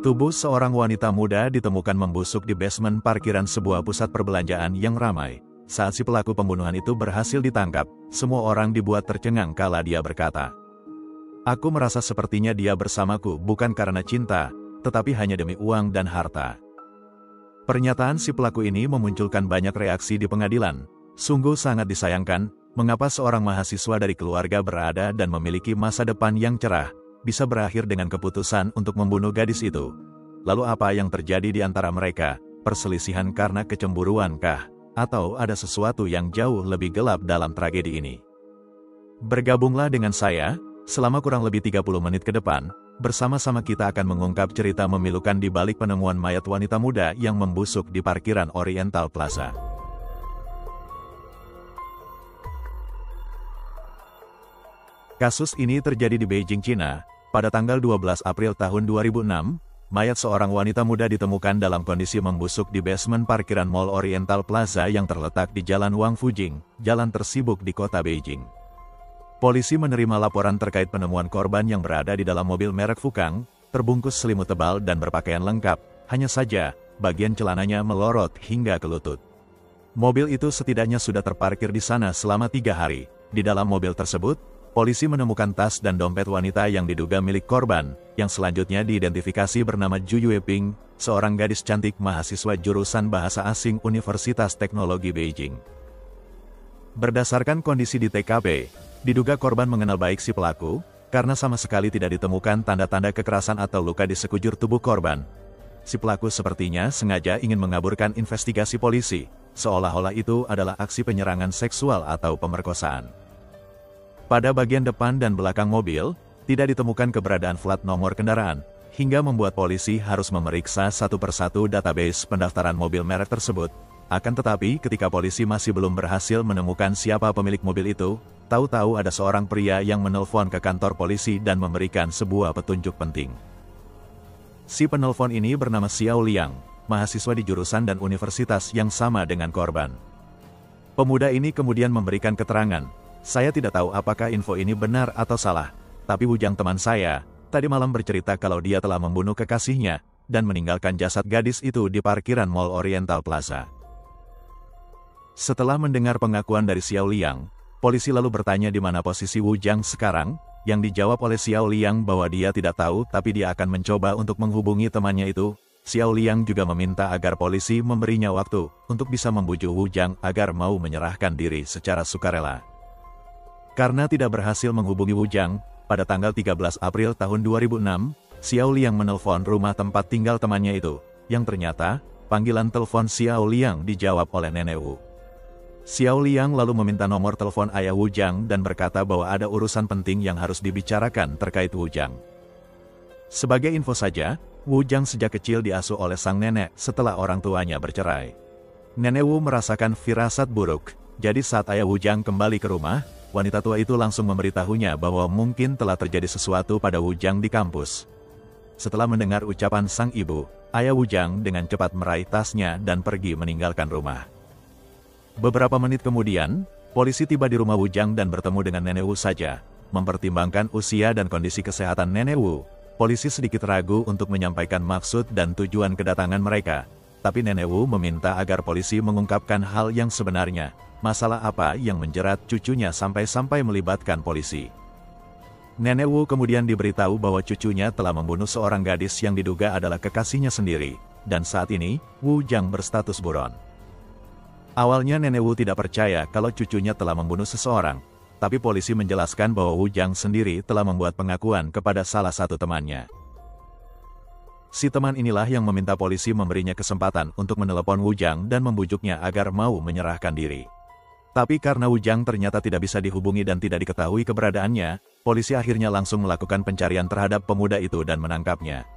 Tubuh seorang wanita muda ditemukan membusuk di basement parkiran sebuah pusat perbelanjaan yang ramai. Saat si pelaku pembunuhan itu berhasil ditangkap, semua orang dibuat tercengang kala dia berkata, "Aku merasa sepertinya dia bersamaku bukan karena cinta, tetapi hanya demi uang dan harta." Pernyataan si pelaku ini memunculkan banyak reaksi di pengadilan. Sungguh sangat disayangkan, mengapa seorang mahasiswa dari keluarga berada dan memiliki masa depan yang cerah, bisa berakhir dengan keputusan untuk membunuh gadis itu. Lalu apa yang terjadi di antara mereka? Perselisihan karena kecemburuan kah? Atau ada sesuatu yang jauh lebih gelap dalam tragedi ini? Bergabunglah dengan saya, selama kurang lebih 30 menit ke depan, bersama-sama kita akan mengungkap cerita memilukan di balik penemuan mayat wanita muda yang membusuk di parkiran Oriental Plaza. Kasus ini terjadi di Beijing, China. Pada tanggal 12 April tahun 2006, mayat seorang wanita muda ditemukan dalam kondisi membusuk di basement parkiran Mall Oriental Plaza yang terletak di Jalan Wang Fujing, jalan tersibuk di kota Beijing. Polisi menerima laporan terkait penemuan korban yang berada di dalam mobil merek Fukang, terbungkus selimut tebal dan berpakaian lengkap, hanya saja, bagian celananya melorot hingga ke lutut. Mobil itu setidaknya sudah terparkir di sana selama 3 hari. Di dalam mobil tersebut, polisi menemukan tas dan dompet wanita yang diduga milik korban, yang selanjutnya diidentifikasi bernama Ju Yueping, seorang gadis cantik mahasiswa jurusan bahasa asing Universitas Teknologi Beijing. Berdasarkan kondisi di TKP, diduga korban mengenal baik si pelaku, karena sama sekali tidak ditemukan tanda-tanda kekerasan atau luka di sekujur tubuh korban. Si pelaku sepertinya sengaja ingin mengaburkan investigasi polisi, seolah-olah itu adalah aksi penyerangan seksual atau pemerkosaan. Pada bagian depan dan belakang mobil, tidak ditemukan keberadaan plat nomor kendaraan, hingga membuat polisi harus memeriksa satu persatu database pendaftaran mobil merek tersebut. Akan tetapi ketika polisi masih belum berhasil menemukan siapa pemilik mobil itu, tahu-tahu ada seorang pria yang menelpon ke kantor polisi dan memberikan sebuah petunjuk penting. Si penelpon ini bernama Xiao Liang, mahasiswa di jurusan dan universitas yang sama dengan korban. Pemuda ini kemudian memberikan keterangan, "Saya tidak tahu apakah info ini benar atau salah, tapi Wujang teman saya, tadi malam bercerita kalau dia telah membunuh kekasihnya, dan meninggalkan jasad gadis itu di parkiran Mall Oriental Plaza." Setelah mendengar pengakuan dari Xiao Liang, polisi lalu bertanya di mana posisi Wujang sekarang, yang dijawab oleh Xiao Liang bahwa dia tidak tahu tapi dia akan mencoba untuk menghubungi temannya itu. Xiao Liang juga meminta agar polisi memberinya waktu, untuk bisa membujuk Wujang agar mau menyerahkan diri secara sukarela. Karena tidak berhasil menghubungi Wujang, pada tanggal 13 April tahun 2006, Xiao Liang menelpon rumah tempat tinggal temannya itu, yang ternyata, panggilan telepon Xiao Liang dijawab oleh Nenek Wu. Xiao Liang lalu meminta nomor telepon ayah Wujang dan berkata bahwa ada urusan penting yang harus dibicarakan terkait Wujang. Sebagai info saja, Wujang sejak kecil diasuh oleh sang nenek setelah orang tuanya bercerai. Nenek Wu merasakan firasat buruk, jadi saat ayah Wujang kembali ke rumah, wanita tua itu langsung memberitahunya bahwa mungkin telah terjadi sesuatu pada Wujang di kampus. Setelah mendengar ucapan sang ibu, ayah Wujang dengan cepat meraih tasnya dan pergi meninggalkan rumah. Beberapa menit kemudian, polisi tiba di rumah Wujang dan bertemu dengan Nenek Wu saja. Mempertimbangkan usia dan kondisi kesehatan Nenek Wu, polisi sedikit ragu untuk menyampaikan maksud dan tujuan kedatangan mereka. Tapi Nenek Wu meminta agar polisi mengungkapkan hal yang sebenarnya. Masalah apa yang menjerat cucunya sampai-sampai melibatkan polisi. Nenek Wu kemudian diberitahu bahwa cucunya telah membunuh seorang gadis yang diduga adalah kekasihnya sendiri, dan saat ini, Wujang berstatus buron. Awalnya Nenek Wu tidak percaya kalau cucunya telah membunuh seseorang, tapi polisi menjelaskan bahwa Wujang sendiri telah membuat pengakuan kepada salah satu temannya. Si teman inilah yang meminta polisi memberinya kesempatan untuk menelepon Wujang dan membujuknya agar mau menyerahkan diri. Tapi karena Wujang ternyata tidak bisa dihubungi dan tidak diketahui keberadaannya, polisi akhirnya langsung melakukan pencarian terhadap pemuda itu dan menangkapnya.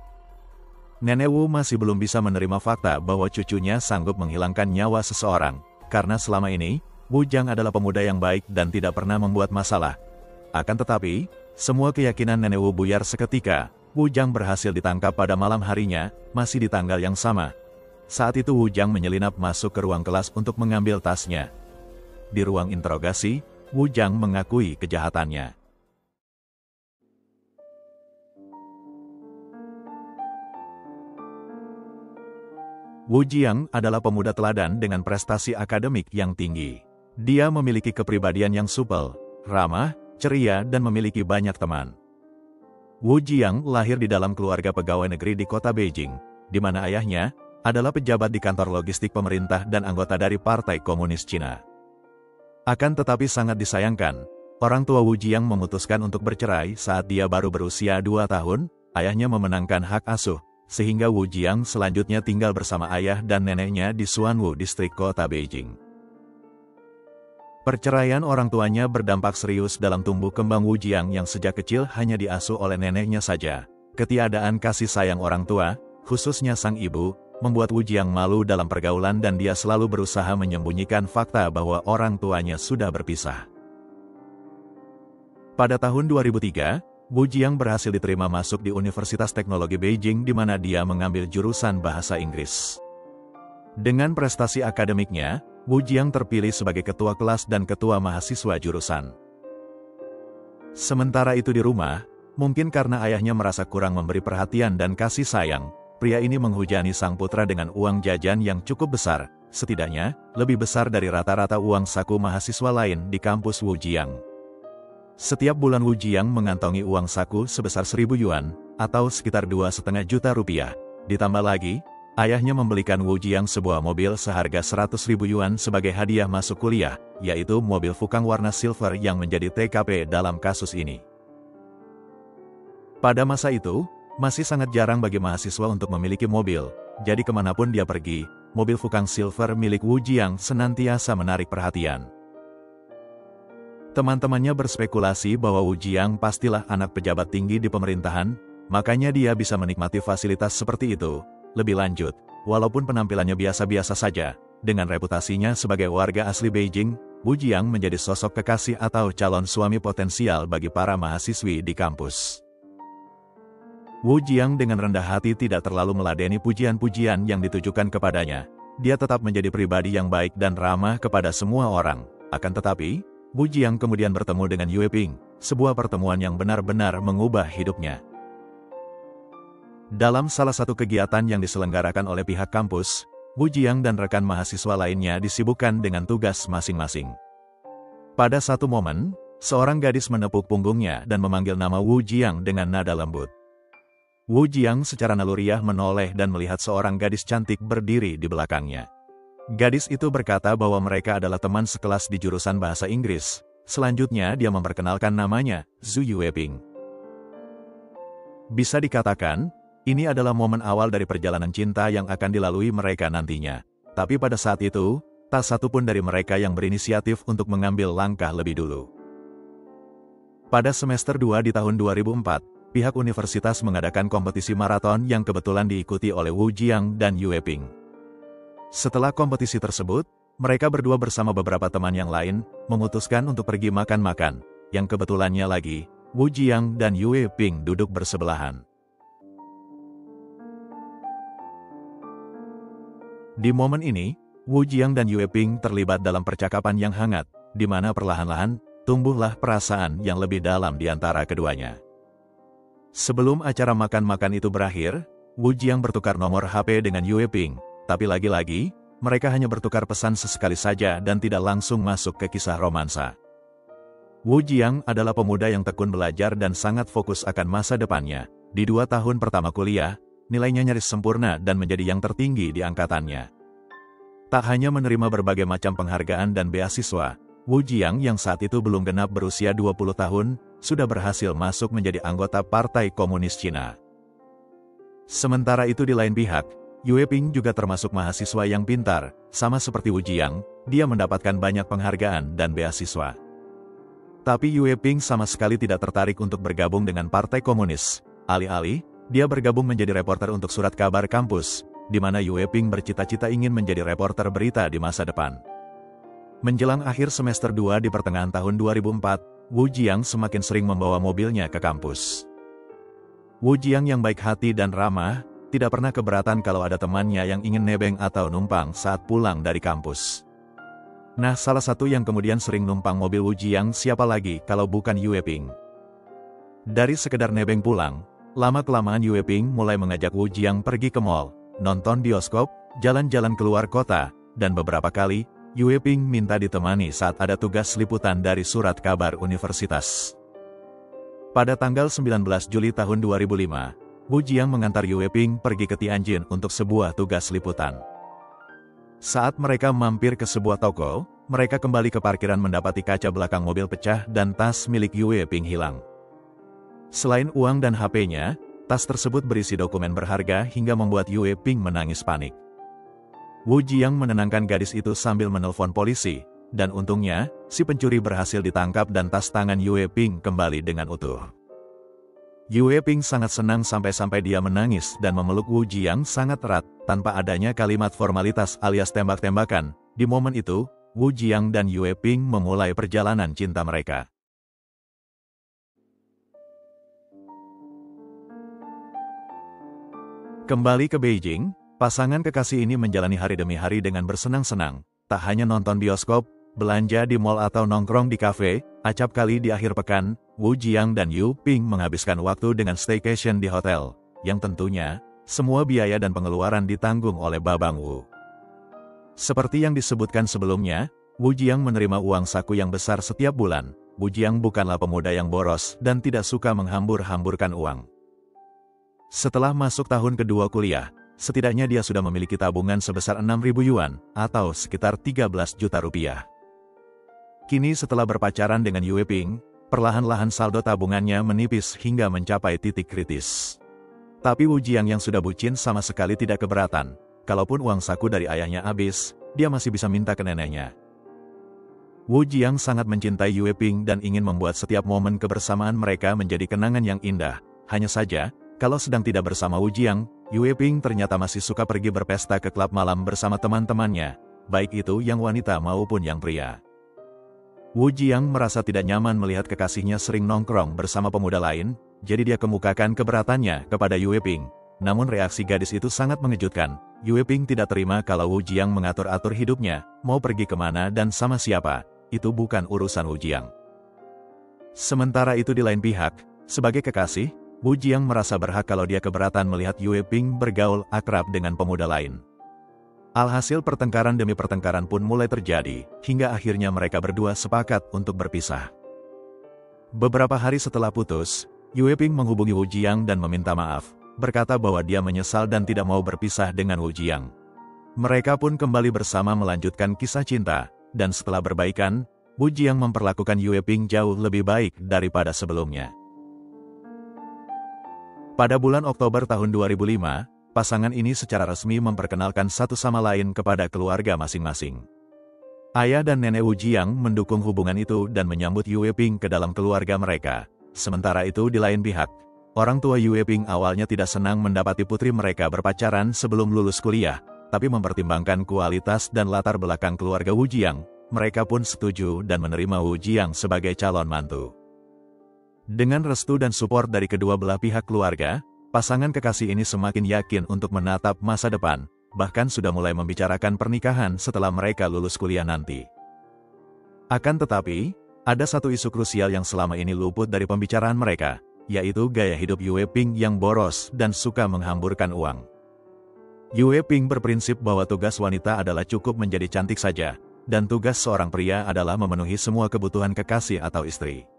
Nenek Wu masih belum bisa menerima fakta bahwa cucunya sanggup menghilangkan nyawa seseorang, karena selama ini, Wujang adalah pemuda yang baik dan tidak pernah membuat masalah. Akan tetapi, semua keyakinan Nenek Wu buyar seketika. Wujang berhasil ditangkap pada malam harinya, masih di tanggal yang sama. Saat itu Wujang menyelinap masuk ke ruang kelas untuk mengambil tasnya. Di ruang interogasi, Wujang mengakui kejahatannya. Wu Jiang adalah pemuda teladan dengan prestasi akademik yang tinggi. Dia memiliki kepribadian yang supel, ramah, ceria dan memiliki banyak teman. Wu Jiang lahir di dalam keluarga pegawai negeri di kota Beijing, di mana ayahnya adalah pejabat di kantor logistik pemerintah dan anggota dari Partai Komunis Cina. Akan tetapi sangat disayangkan, orang tua Wu Jiang memutuskan untuk bercerai saat dia baru berusia 2 tahun, ayahnya memenangkan hak asuh, sehingga Wu Jiang selanjutnya tinggal bersama ayah dan neneknya di Xuanwu distrik kota Beijing. Perceraian orang tuanya berdampak serius dalam tumbuh kembang Wu Jiang yang sejak kecil hanya diasuh oleh neneknya saja. Ketiadaan kasih sayang orang tua, khususnya sang ibu, membuat Wu Jiang malu dalam pergaulan dan dia selalu berusaha menyembunyikan fakta bahwa orang tuanya sudah berpisah. Pada tahun 2003, Wu Jiang berhasil diterima masuk di Universitas Teknologi Beijing di mana dia mengambil jurusan bahasa Inggris. Dengan prestasi akademiknya, Wu Jiang terpilih sebagai ketua kelas dan ketua mahasiswa jurusan. Sementara itu di rumah, mungkin karena ayahnya merasa kurang memberi perhatian dan kasih sayang, pria ini menghujani sang putra dengan uang jajan yang cukup besar, setidaknya lebih besar dari rata-rata uang saku mahasiswa lain di kampus Wu Jiang. Setiap bulan Wu Jiang mengantongi uang saku sebesar 1.000 yuan, atau sekitar 2,5 juta rupiah. Ditambah lagi, ayahnya membelikan Wu Jiang sebuah mobil seharga 100.000 yuan sebagai hadiah masuk kuliah, yaitu mobil Fukang warna silver yang menjadi TKP dalam kasus ini. Pada masa itu, masih sangat jarang bagi mahasiswa untuk memiliki mobil, jadi kemanapun dia pergi, mobil Fukang silver milik Wu Jiang senantiasa menarik perhatian. Teman-temannya berspekulasi bahwa Wu Jiang pastilah anak pejabat tinggi di pemerintahan, makanya dia bisa menikmati fasilitas seperti itu. Lebih lanjut, walaupun penampilannya biasa-biasa saja, dengan reputasinya sebagai warga asli Beijing, Wu Jiang menjadi sosok kekasih atau calon suami potensial bagi para mahasiswi di kampus. Wu Jiang dengan rendah hati tidak terlalu meladeni pujian-pujian yang ditujukan kepadanya. Dia tetap menjadi pribadi yang baik dan ramah kepada semua orang. Akan tetapi, Wu Jiang kemudian bertemu dengan Yue Ping, sebuah pertemuan yang benar-benar mengubah hidupnya. Dalam salah satu kegiatan yang diselenggarakan oleh pihak kampus, Wu Jiang dan rekan mahasiswa lainnya disibukkan dengan tugas masing-masing. Pada satu momen, seorang gadis menepuk punggungnya dan memanggil nama Wu Jiang dengan nada lembut. Wu Jiang secara naluriah menoleh dan melihat seorang gadis cantik berdiri di belakangnya. Gadis itu berkata bahwa mereka adalah teman sekelas di jurusan bahasa Inggris. Selanjutnya dia memperkenalkan namanya, Zhu Yueping. Bisa dikatakan, ini adalah momen awal dari perjalanan cinta yang akan dilalui mereka nantinya. Tapi pada saat itu, tak satu pun dari mereka yang berinisiatif untuk mengambil langkah lebih dulu. Pada semester 2 di tahun 2004, pihak universitas mengadakan kompetisi maraton yang kebetulan diikuti oleh Wu Jiang dan Yue Ping. Setelah kompetisi tersebut, mereka berdua bersama beberapa teman yang lain, memutuskan untuk pergi makan-makan, yang kebetulannya lagi, Wu Jiang dan Yue Ping duduk bersebelahan. Di momen ini, Wu Jiang dan Yue Ping terlibat dalam percakapan yang hangat, di mana perlahan-lahan, tumbuhlah perasaan yang lebih dalam di antara keduanya. Sebelum acara makan-makan itu berakhir, Wu Jiang bertukar nomor HP dengan Yue Ping. Tapi lagi-lagi, mereka hanya bertukar pesan sesekali saja dan tidak langsung masuk ke kisah romansa. Wu Jiang adalah pemuda yang tekun belajar dan sangat fokus akan masa depannya. Di 2 tahun pertama kuliah, nilainya nyaris sempurna dan menjadi yang tertinggi di angkatannya. Tak hanya menerima berbagai macam penghargaan dan beasiswa, Wu Jiang yang saat itu belum genap berusia 20 tahun, sudah berhasil masuk menjadi anggota Partai Komunis Cina. Sementara itu di lain pihak, Yue Ping juga termasuk mahasiswa yang pintar, sama seperti Wu Jiang, dia mendapatkan banyak penghargaan dan beasiswa. Tapi Yue Ping sama sekali tidak tertarik untuk bergabung dengan Partai Komunis. Alih-alih, dia bergabung menjadi reporter untuk surat kabar kampus, di mana Yue Ping bercita-cita ingin menjadi reporter berita di masa depan. Menjelang akhir semester 2 di pertengahan tahun 2004, Wu Jiang semakin sering membawa mobilnya ke kampus. Wu Jiang yang baik hati dan ramah, tidak pernah keberatan kalau ada temannya yang ingin nebeng atau numpang saat pulang dari kampus. Nah, salah satu yang kemudian sering numpang mobil Wu Jiang siapa lagi kalau bukan Yue Ping. Dari sekedar nebeng pulang, lama-kelamaan Yue Ping mulai mengajak Wu Jiang pergi ke mall, nonton bioskop, jalan-jalan keluar kota, dan beberapa kali, Yue Ping minta ditemani saat ada tugas liputan dari surat kabar universitas. Pada tanggal 19 Juli tahun 2005, Wu Jiang mengantar Yue Ping pergi ke Tianjin untuk sebuah tugas liputan. Saat mereka mampir ke sebuah toko, mereka kembali ke parkiran mendapati kaca belakang mobil pecah dan tas milik Yue Ping hilang. Selain uang dan HP-nya, tas tersebut berisi dokumen berharga hingga membuat Yue Ping menangis panik. Wu Jiang menenangkan gadis itu sambil menelpon polisi, dan untungnya, si pencuri berhasil ditangkap dan tas tangan Yue Ping kembali dengan utuh. Yue Ping sangat senang sampai-sampai dia menangis dan memeluk Wu Jiang sangat erat, tanpa adanya kalimat formalitas alias tembak-tembakan. Di momen itu, Wu Jiang dan Yue Ping memulai perjalanan cinta mereka. Kembali ke Beijing, pasangan kekasih ini menjalani hari demi hari dengan bersenang-senang, tak hanya nonton bioskop, belanja di mal atau nongkrong di kafe, acap kali di akhir pekan, Wu Jiang dan Yue Ping menghabiskan waktu dengan staycation di hotel, yang tentunya, semua biaya dan pengeluaran ditanggung oleh Babang Wu. Seperti yang disebutkan sebelumnya, Wu Jiang menerima uang saku yang besar setiap bulan. Wu Jiang bukanlah pemuda yang boros dan tidak suka menghambur-hamburkan uang. Setelah masuk tahun kedua kuliah, setidaknya dia sudah memiliki tabungan sebesar 6.000 yuan, atau sekitar 13 juta rupiah. Kini setelah berpacaran dengan Yue Ping, perlahan-lahan saldo tabungannya menipis hingga mencapai titik kritis. Tapi Wu Jiang yang sudah bucin sama sekali tidak keberatan. Kalaupun uang saku dari ayahnya habis, dia masih bisa minta ke neneknya. Wu Jiang sangat mencintai Yue Ping dan ingin membuat setiap momen kebersamaan mereka menjadi kenangan yang indah. Hanya saja, kalau sedang tidak bersama Wu Jiang, Yue Ping ternyata masih suka pergi berpesta ke klub malam bersama teman-temannya, baik itu yang wanita maupun yang pria. Wu Jiang merasa tidak nyaman melihat kekasihnya sering nongkrong bersama pemuda lain, jadi dia kemukakan keberatannya kepada Yue Ping. Namun reaksi gadis itu sangat mengejutkan. Yue Ping tidak terima kalau Wu Jiang mengatur-atur hidupnya, mau pergi kemana dan sama siapa, itu bukan urusan Wu Jiang. Sementara itu di lain pihak, sebagai kekasih, Wu Jiang merasa berhak kalau dia keberatan melihat Yue Ping bergaul akrab dengan pemuda lain. Alhasil pertengkaran demi pertengkaran pun mulai terjadi, hingga akhirnya mereka berdua sepakat untuk berpisah. Beberapa hari setelah putus, Yue Ping menghubungi Wu Jiang dan meminta maaf, berkata bahwa dia menyesal dan tidak mau berpisah dengan Wu Jiang. Mereka pun kembali bersama melanjutkan kisah cinta, dan setelah berbaikan, Wu Jiang memperlakukan Yue Ping jauh lebih baik daripada sebelumnya. Pada bulan Oktober tahun 2005, pasangan ini secara resmi memperkenalkan satu sama lain kepada keluarga masing-masing. Ayah dan nenek Wu Jiang mendukung hubungan itu dan menyambut Yue Ping ke dalam keluarga mereka. Sementara itu di lain pihak, orang tua Yue Ping awalnya tidak senang mendapati putri mereka berpacaran sebelum lulus kuliah, tapi mempertimbangkan kualitas dan latar belakang keluarga Wu Jiang, mereka pun setuju dan menerima Wu Jiang sebagai calon mantu. Dengan restu dan support dari kedua belah pihak keluarga, pasangan kekasih ini semakin yakin untuk menatap masa depan, bahkan sudah mulai membicarakan pernikahan setelah mereka lulus kuliah nanti. Akan tetapi, ada satu isu krusial yang selama ini luput dari pembicaraan mereka, yaitu gaya hidup Yue Ping yang boros dan suka menghamburkan uang. Yue Ping berprinsip bahwa tugas wanita adalah cukup menjadi cantik saja, dan tugas seorang pria adalah memenuhi semua kebutuhan kekasih atau istri.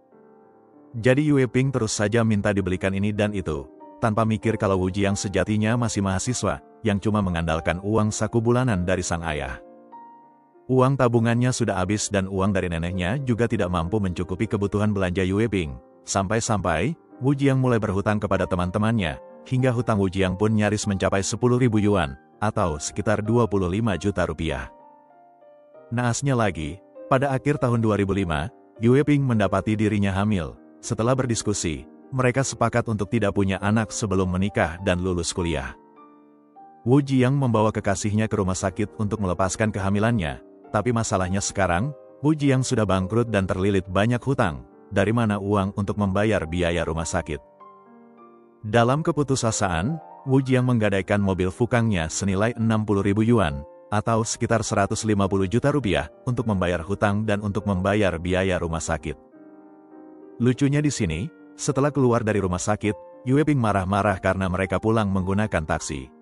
Jadi Yue Ping terus saja minta dibelikan ini dan itu, tanpa mikir kalau Wu Jiang sejatinya masih mahasiswa, yang cuma mengandalkan uang saku bulanan dari sang ayah. Uang tabungannya sudah habis dan uang dari neneknya juga tidak mampu mencukupi kebutuhan belanja Yue Ping. Sampai-sampai, Wu Jiang mulai berhutang kepada teman-temannya, hingga hutang Wu Jiang pun nyaris mencapai 10.000 yuan, atau sekitar 25 juta rupiah. Naasnya lagi, pada akhir tahun 2005, Yue Ping mendapati dirinya hamil. Setelah berdiskusi, mereka sepakat untuk tidak punya anak sebelum menikah dan lulus kuliah. Wu Jiang membawa kekasihnya ke rumah sakit untuk melepaskan kehamilannya, tapi masalahnya sekarang, Wu Jiang sudah bangkrut dan terlilit banyak hutang, dari mana uang untuk membayar biaya rumah sakit. Dalam keputusasaan, Wu Jiang menggadaikan mobil fukangnya senilai 60.000 yuan, atau sekitar 150 juta rupiah, untuk membayar hutang dan untuk membayar biaya rumah sakit. Lucunya di sini, setelah keluar dari rumah sakit, Yue Ping marah-marah karena mereka pulang menggunakan taksi.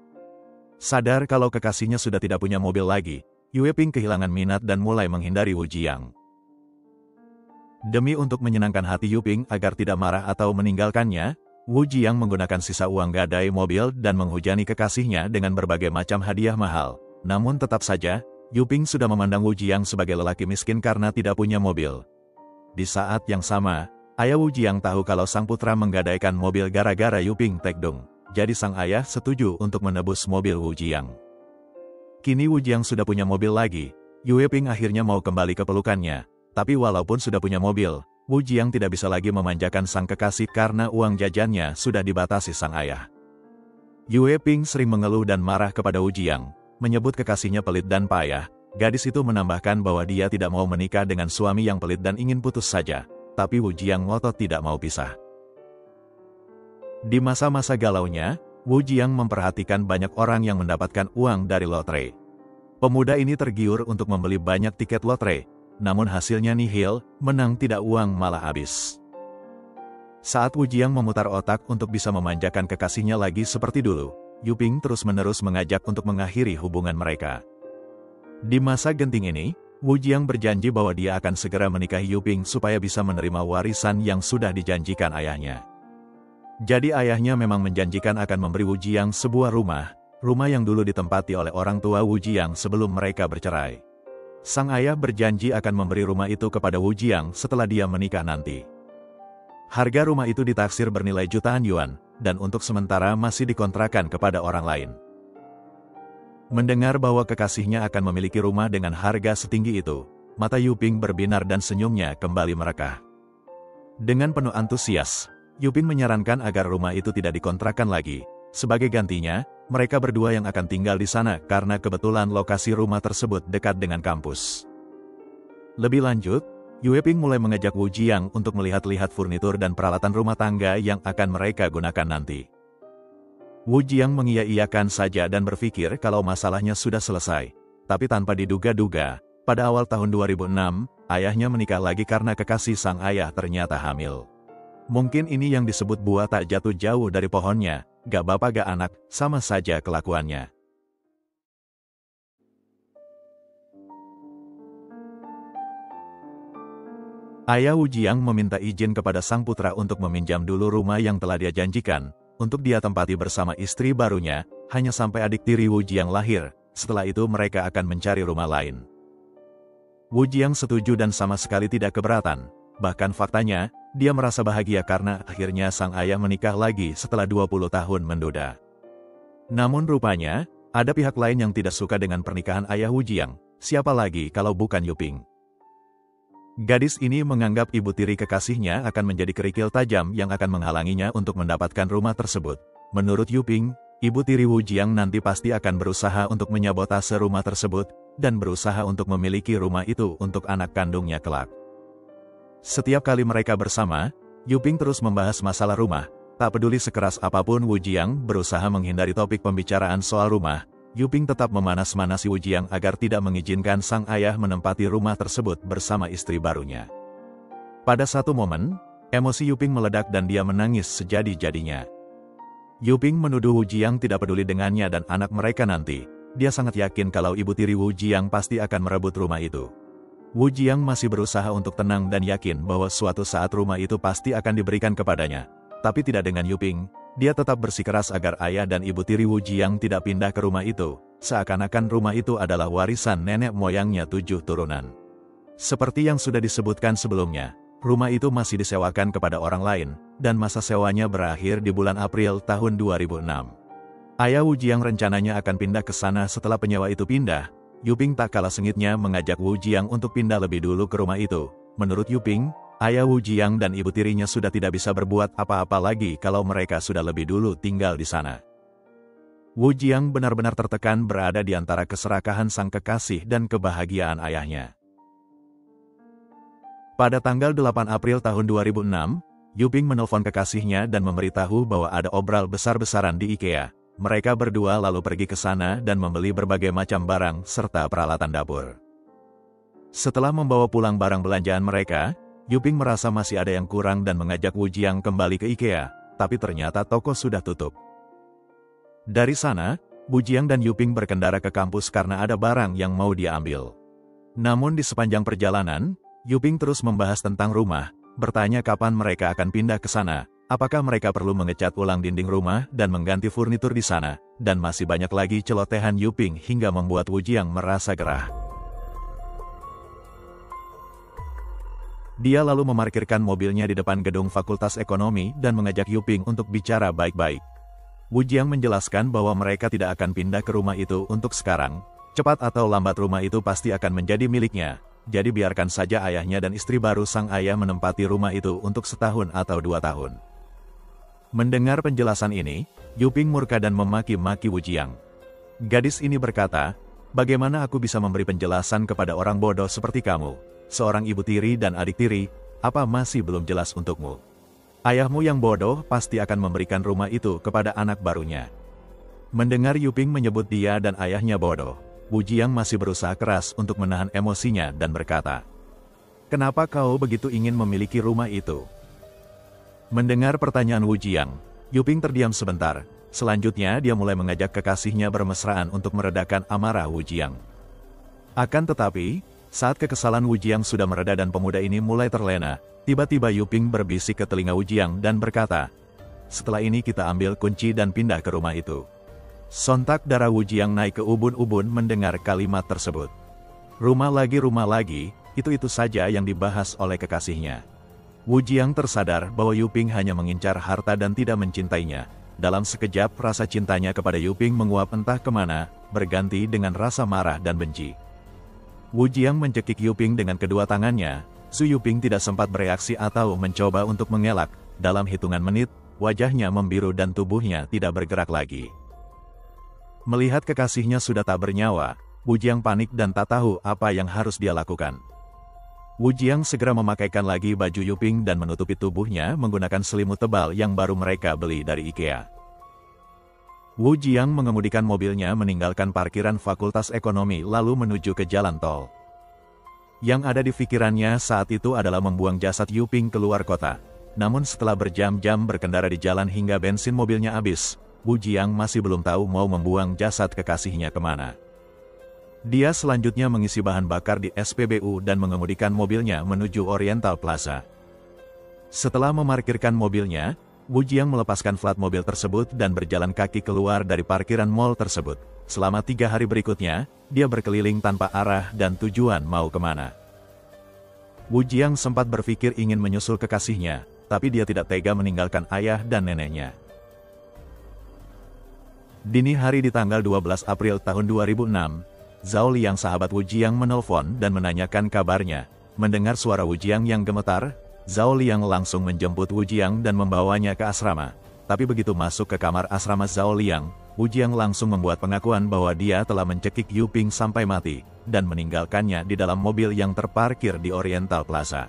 Sadar kalau kekasihnya sudah tidak punya mobil lagi, Yue Ping kehilangan minat dan mulai menghindari Wu Jiang. Demi untuk menyenangkan hati Yue Ping agar tidak marah atau meninggalkannya, Wu Jiang menggunakan sisa uang gadai mobil dan menghujani kekasihnya dengan berbagai macam hadiah mahal. Namun tetap saja, Yue Ping sudah memandang Wu Jiang sebagai lelaki miskin karena tidak punya mobil. Di saat yang sama, ayah Wu Jiang tahu kalau sang putra menggadaikan mobil gara-gara Yue Ping tekdung. Jadi sang ayah setuju untuk menebus mobil Wu Jiang. Kini Wu Jiang sudah punya mobil lagi, Yue Ping akhirnya mau kembali ke pelukannya. Tapi walaupun sudah punya mobil, Wu Jiang tidak bisa lagi memanjakan sang kekasih karena uang jajannya sudah dibatasi sang ayah. Yue Ping sering mengeluh dan marah kepada Wu Jiang, menyebut kekasihnya pelit dan payah. Gadis itu menambahkan bahwa dia tidak mau menikah dengan suami yang pelit dan ingin putus saja. Tapi Wu Jiang ngotot tidak mau pisah. Di masa-masa galaunya, Wu Jiang memperhatikan banyak orang yang mendapatkan uang dari lotre. Pemuda ini tergiur untuk membeli banyak tiket lotre, namun hasilnya nihil, menang tidak uang malah habis. Saat Wu Jiang memutar otak untuk bisa memanjakan kekasihnya lagi seperti dulu, Yue Ping terus-menerus mengajak untuk mengakhiri hubungan mereka. Di masa genting ini, Wu Jiang berjanji bahwa dia akan segera menikahi Yue Ping supaya bisa menerima warisan yang sudah dijanjikan ayahnya. Jadi ayahnya memang menjanjikan akan memberi Wu Jiang sebuah rumah yang dulu ditempati oleh orang tua Wu Jiang sebelum mereka bercerai. Sang ayah berjanji akan memberi rumah itu kepada Wu Jiang setelah dia menikah nanti. Harga rumah itu ditaksir bernilai jutaan yuan, dan untuk sementara masih dikontrakan kepada orang lain. Mendengar bahwa kekasihnya akan memiliki rumah dengan harga setinggi itu, mata Yue Ping berbinar dan senyumnya kembali merekah. Dengan penuh antusias, Yue Ping menyarankan agar rumah itu tidak dikontrakkan lagi. Sebagai gantinya, mereka berdua yang akan tinggal di sana karena kebetulan lokasi rumah tersebut dekat dengan kampus. Lebih lanjut, Yue Ping mulai mengajak Wu Jiang untuk melihat-lihat furnitur dan peralatan rumah tangga yang akan mereka gunakan nanti. Wu Jiang mengiya-iyakan saja dan berpikir kalau masalahnya sudah selesai. Tapi tanpa diduga-duga, pada awal tahun 2006, ayahnya menikah lagi karena kekasih sang ayah ternyata hamil. Mungkin ini yang disebut buah tak jatuh jauh dari pohonnya, gak bapak gak anak, sama saja kelakuannya. Ayah Wu Jiang meminta izin kepada sang putra untuk meminjam dulu rumah yang telah dia janjikan, untuk dia tempati bersama istri barunya, hanya sampai adik tiri Wu Jiang lahir. Setelah itu mereka akan mencari rumah lain. Wu Jiang setuju dan sama sekali tidak keberatan. Bahkan faktanya, dia merasa bahagia karena akhirnya sang ayah menikah lagi setelah 20 tahun menduda. Namun rupanya, ada pihak lain yang tidak suka dengan pernikahan ayah Wu Jiang. Siapa lagi kalau bukan Yue Ping? Gadis ini menganggap ibu tiri kekasihnya akan menjadi kerikil tajam yang akan menghalanginya untuk mendapatkan rumah tersebut. Menurut Yue Ping, ibu tiri Wu Jiang nanti pasti akan berusaha untuk menyabotase rumah tersebut, dan berusaha untuk memiliki rumah itu untuk anak kandungnya kelak. Setiap kali mereka bersama, Yue Ping terus membahas masalah rumah. Tak peduli sekeras apapun Wu Jiang berusaha menghindari topik pembicaraan soal rumah, Yue Ping tetap memanas-manasi Wu Jiang agar tidak mengizinkan sang ayah menempati rumah tersebut bersama istri barunya. Pada satu momen, emosi Yue Ping meledak dan dia menangis sejadi-jadinya. Yue Ping menuduh Wu Jiang tidak peduli dengannya dan anak mereka nanti. Dia sangat yakin kalau ibu tiri Wu Jiang pasti akan merebut rumah itu. Wu Jiang masih berusaha untuk tenang dan yakin bahwa suatu saat rumah itu pasti akan diberikan kepadanya. Tapi tidak dengan Yue Ping, dia tetap bersikeras agar ayah dan ibu tiri Wu Jiang tidak pindah ke rumah itu, seakan-akan rumah itu adalah warisan nenek moyangnya 7 turunan. Seperti yang sudah disebutkan sebelumnya, rumah itu masih disewakan kepada orang lain, dan masa sewanya berakhir di bulan April tahun 2006. Ayah Wu Jiang rencananya akan pindah ke sana setelah penyewa itu pindah. Yue Ping tak kalah sengitnya mengajak Wu Jiang untuk pindah lebih dulu ke rumah itu. Menurut Yue Ping, ayah Wu Jiang dan ibu tirinya sudah tidak bisa berbuat apa-apa lagi kalau mereka sudah lebih dulu tinggal di sana. Wu Jiang benar-benar tertekan berada di antara keserakahan sang kekasih dan kebahagiaan ayahnya. Pada tanggal 8 April tahun 2006, Yue Ping menelpon kekasihnya dan memberitahu bahwa ada obral besar-besaran di IKEA. Mereka berdua lalu pergi ke sana dan membeli berbagai macam barang serta peralatan dapur. Setelah membawa pulang barang belanjaan mereka, Yue Ping merasa masih ada yang kurang dan mengajak Wu Jiang kembali ke IKEA, tapi ternyata toko sudah tutup. Dari sana, Wu Jiang dan Yuping berkendara ke kampus karena ada barang yang mau dia ambil. Namun di sepanjang perjalanan, Yuping terus membahas tentang rumah, bertanya kapan mereka akan pindah ke sana, apakah mereka perlu mengecat ulang dinding rumah dan mengganti furnitur di sana, dan masih banyak lagi celotehan Yuping hingga membuat Wu Jiang merasa gerah. Dia lalu memarkirkan mobilnya di depan gedung Fakultas Ekonomi dan mengajak Yuping untuk bicara baik-baik. Wu Jiang menjelaskan bahwa mereka tidak akan pindah ke rumah itu untuk sekarang. Cepat atau lambat rumah itu pasti akan menjadi miliknya. Jadi biarkan saja ayahnya dan istri baru sang ayah menempati rumah itu untuk setahun atau 2 tahun. Mendengar penjelasan ini, Yuping murka dan memaki-maki Wu Jiang. Gadis ini berkata, "Bagaimana aku bisa memberi penjelasan kepada orang bodoh seperti kamu? Seorang ibu tiri dan adik tiri, apa masih belum jelas untukmu? Ayahmu yang bodoh pasti akan memberikan rumah itu kepada anak barunya." Mendengar Yuping menyebut dia dan ayahnya bodoh, Wu Jiang masih berusaha keras untuk menahan emosinya dan berkata, "Kenapa kau begitu ingin memiliki rumah itu?" Mendengar pertanyaan Wu Jiang, Yuping terdiam sebentar. Selanjutnya dia mulai mengajak kekasihnya bermesraan untuk meredakan amarah Wu Jiang. Akan tetapi, saat kekesalan Wu Jiang sudah mereda dan pemuda ini mulai terlena, tiba-tiba Yuping berbisik ke telinga Wu Jiang dan berkata, "Setelah ini kita ambil kunci dan pindah ke rumah itu." Sontak darah Wu Jiang naik ke ubun-ubun mendengar kalimat tersebut. Rumah lagi, itu saja yang dibahas oleh kekasihnya. Wu Jiang tersadar bahwa Yuping hanya mengincar harta dan tidak mencintainya. Dalam sekejap rasa cintanya kepada Yuping menguap entah kemana, berganti dengan rasa marah dan benci. Wu Jiang mencekik Yuping dengan kedua tangannya. Su Yuping tidak sempat bereaksi atau mencoba untuk mengelak. Dalam hitungan menit, wajahnya membiru dan tubuhnya tidak bergerak lagi. Melihat kekasihnya sudah tak bernyawa, Wu Jiang panik dan tak tahu apa yang harus dia lakukan. Wu Jiang segera memakaikan lagi baju Yuping dan menutupi tubuhnya menggunakan selimut tebal yang baru mereka beli dari IKEA. Wu Jiang mengemudikan mobilnya meninggalkan parkiran Fakultas Ekonomi lalu menuju ke jalan tol. Yang ada di pikirannya saat itu adalah membuang jasad Yuping keluar kota. Namun setelah berjam-jam berkendara di jalan hingga bensin mobilnya habis, Wu Jiang masih belum tahu mau membuang jasad kekasihnya kemana. Dia selanjutnya mengisi bahan bakar di SPBU dan mengemudikan mobilnya menuju Oriental Plaza. Setelah memarkirkan mobilnya, Wu Jiang melepaskan plat mobil tersebut dan berjalan kaki keluar dari parkiran mall tersebut. Selama 3 hari berikutnya, dia berkeliling tanpa arah dan tujuan mau kemana. Wu Jiang sempat berpikir ingin menyusul kekasihnya, tapi dia tidak tega meninggalkan ayah dan neneknya. Dini hari di tanggal 12 April tahun 2006, Zhao Liang sahabat Wu Jiang menelpon dan menanyakan kabarnya. Mendengar suara Wu Jiang yang gemetar, Zhao Liang langsung menjemput Wu Jiang dan membawanya ke asrama. Tapi begitu masuk ke kamar asrama Zhao Liang, Wu Jiang langsung membuat pengakuan bahwa dia telah mencekik Yuping sampai mati, dan meninggalkannya di dalam mobil yang terparkir di Oriental Plaza.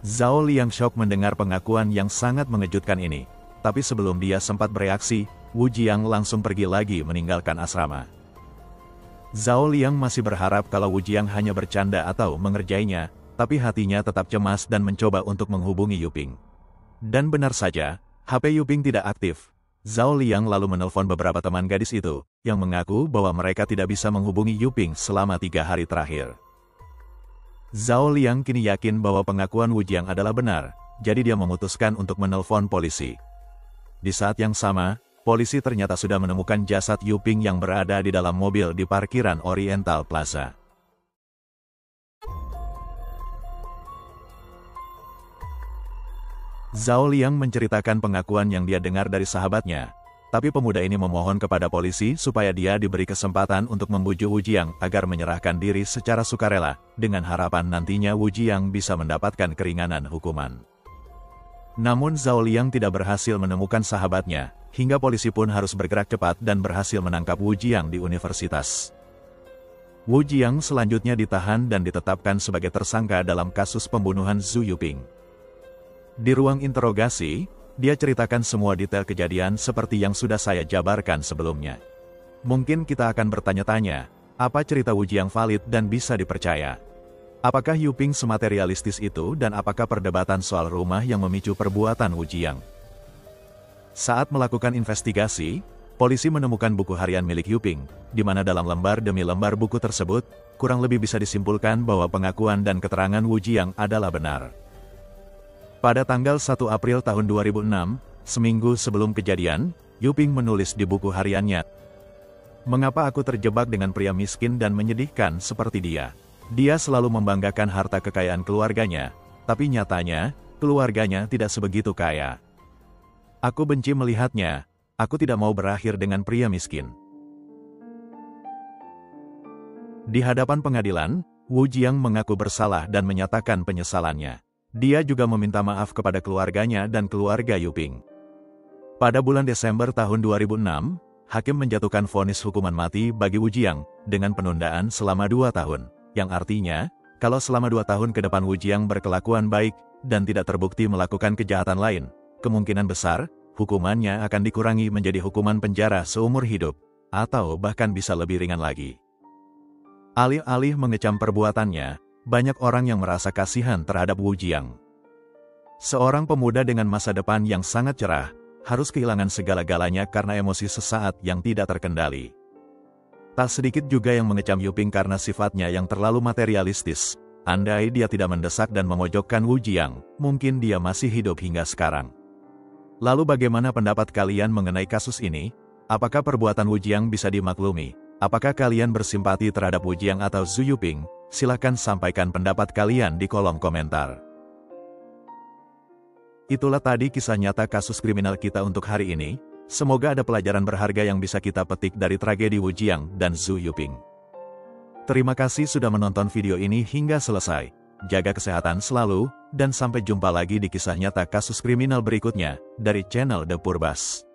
Zhao Liang shock mendengar pengakuan yang sangat mengejutkan ini. Tapi sebelum dia sempat bereaksi, Wu Jiang langsung pergi lagi meninggalkan asrama. Zhao Liang masih berharap kalau Wu Jiang hanya bercanda atau mengerjainya, tapi hatinya tetap cemas dan mencoba untuk menghubungi Yuping. Dan benar saja, HP Yuping tidak aktif. Zhao Liang lalu menelpon beberapa teman gadis itu, yang mengaku bahwa mereka tidak bisa menghubungi Yuping selama 3 hari terakhir. Zhao Liang kini yakin bahwa pengakuan Wu Jiang adalah benar, jadi dia memutuskan untuk menelpon polisi. Di saat yang sama, polisi ternyata sudah menemukan jasad Yuping yang berada di dalam mobil di parkiran Oriental Plaza. Zhao Liang menceritakan pengakuan yang dia dengar dari sahabatnya, tapi pemuda ini memohon kepada polisi supaya dia diberi kesempatan untuk membujuk Wu Jiang agar menyerahkan diri secara sukarela, dengan harapan nantinya Wu Jiang bisa mendapatkan keringanan hukuman. Namun Zhao Liang tidak berhasil menemukan sahabatnya, hingga polisi pun harus bergerak cepat dan berhasil menangkap Wu Jiang di universitas. Wu Jiang selanjutnya ditahan dan ditetapkan sebagai tersangka dalam kasus pembunuhan Zhu Yuping. Di ruang interogasi, dia ceritakan semua detail kejadian seperti yang sudah saya jabarkan sebelumnya. Mungkin kita akan bertanya-tanya, apa cerita Wu Jiang valid dan bisa dipercaya? Apakah Yuping sematerialistis itu dan apakah perdebatan soal rumah yang memicu perbuatan Wu Jiang? Saat melakukan investigasi, Polisi menemukan buku harian milik Yuping, di mana dalam lembar demi lembar buku tersebut, kurang lebih bisa disimpulkan bahwa pengakuan dan keterangan Wu Jiang adalah benar. Pada tanggal 1 April tahun 2006, seminggu sebelum kejadian, Yuping menulis di buku hariannya, "Mengapa aku terjebak dengan pria miskin dan menyedihkan seperti dia? Dia selalu membanggakan harta kekayaan keluarganya, tapi nyatanya, keluarganya tidak sebegitu kaya. Aku benci melihatnya. Aku tidak mau berakhir dengan pria miskin." Di hadapan pengadilan, Wu Jiang mengaku bersalah dan menyatakan penyesalannya. Dia juga meminta maaf kepada keluarganya dan keluarga Yuping. Pada bulan Desember tahun 2006, hakim menjatuhkan vonis hukuman mati bagi Wu Jiang dengan penundaan selama 2 tahun, yang artinya, kalau selama 2 tahun ke depan Wu Jiang berkelakuan baik dan tidak terbukti melakukan kejahatan lain, kemungkinan besar, hukumannya akan dikurangi menjadi hukuman penjara seumur hidup, atau bahkan bisa lebih ringan lagi. Alih-alih mengecam perbuatannya, banyak orang yang merasa kasihan terhadap Wu Jiang. Seorang pemuda dengan masa depan yang sangat cerah, harus kehilangan segala-galanya karena emosi sesaat yang tidak terkendali. Tak sedikit juga yang mengecam Yuping karena sifatnya yang terlalu materialistis. Andai dia tidak mendesak dan memojokkan Wu Jiang, mungkin dia masih hidup hingga sekarang. Lalu bagaimana pendapat kalian mengenai kasus ini? Apakah perbuatan Wu Jiang bisa dimaklumi? Apakah kalian bersimpati terhadap Wu Jiang atau Xu Yuping? Silakan sampaikan pendapat kalian di kolom komentar. Itulah tadi kisah nyata kasus kriminal kita untuk hari ini. Semoga ada pelajaran berharga yang bisa kita petik dari tragedi Wu Jiang dan Xu Yuping. Terima kasih sudah menonton video ini hingga selesai. Jaga kesehatan selalu, dan sampai jumpa lagi di kisah nyata kasus kriminal berikutnya, dari channel The Purbas.